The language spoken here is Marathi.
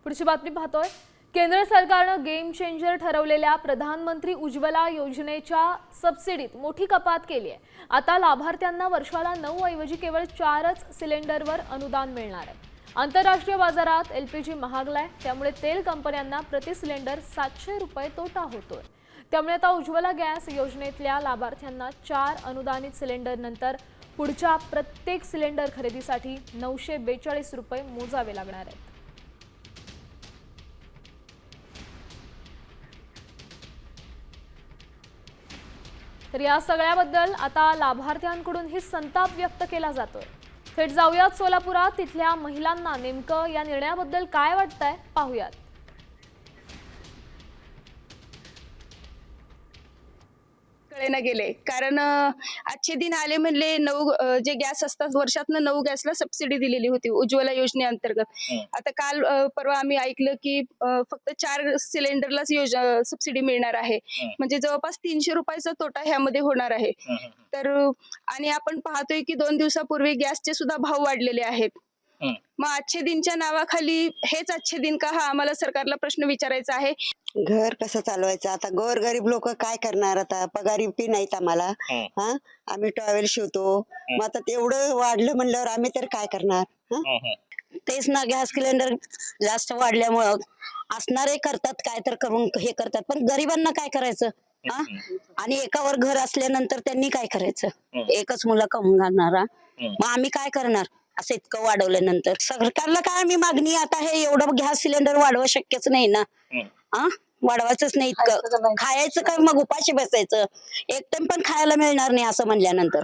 पुढची बातमी पाहतोय। केंद्र सरकारने गेम चेंजर ठरवलेल्या प्रधानमंत्री उज्ज्वला योजनेच्या सबसिडीत मोठी कपात केली आहे। आता लाभार्थ्यांना वर्षाला 9 ऐवजी केवळ 4च सिलेंडरवर अनुदान मिळणार आहे। आंतरराष्ट्रीय बाजारात एलपीजी महागलाय, त्यामुळे तेल कंपन्यांना प्रति सिलेंडर 700 रुपये तोटा होतोय। त्यामुळे आता उज्ज्वला गॅस योजनेतल्या लाभार्थ्यांना 4 अनुदानित सिलेंडर नंतर पुढच्या प्रत्येक सिलेंडर खरेदीसाठी 942 रुपये मोजावे लागणार आहेत। तर या सगळ्याबद्दल आता लाभार्थ्यांकडूनही संताप व्यक्त केला जातोय। थेट जाऊयात सोलापुरात, तिथल्या महिलांना नेमकं या निर्णयाबद्दल काय वाटतंय पाहूयात। कळेना गेले कारण आजचे दिन आले म्हणले 9 जे गॅस असतात वर्षातनं 9 गॅसला सबसिडी दिलेली होती उज्ज्वला योजनेअंतर्गत। आता काल परवा आम्ही ऐकलं की फक्त 4 सिलेंडरलाच सबसिडी मिळणार आहे, म्हणजे जवळपास 300 रुपयाचा तोटा ह्यामध्ये होणार आहे। तर आणि आपण पाहतोय की 2 दिवसापूर्वी गॅसचे सुद्धा भाव वाढलेले आहेत। मग आजचे दिनच्या नावाखाली हेच आजचे दिन का, हा आम्हाला सरकारला प्रश्न विचारायचा आहे। घर कसं चालवायचं आता? गरीब लोक काय करणार? आता पगारी पी नाहीत आम्हाला। आम्ही टॉवेल शिवतो, मग आता तेवढं वाढलं म्हणल्यावर आम्ही तर काय करणार? तेच ना, गॅस सिलेंडर जास्त वाढल्यामुळं असणारे करतात काय तर करून हे करतात, पण गरिबांना काय करायचं? आणि एकावर घर असल्यानंतर त्यांनी काय करायचं? एकच मुलं कमवून घालणारा, मग आम्ही काय करणार? असं इतकं वाढवल्यानंतर सरकारला काय आम्ही मागणी, आता हे एवढं गॅस सिलेंडर वाढवा शक्यच नाही ना। वाढवायचंच नाही इतकं, खायचं काय मग उपाशी बसायचं? एक टाइम पण खायला मिळणार नाही असं म्हणल्यानंतर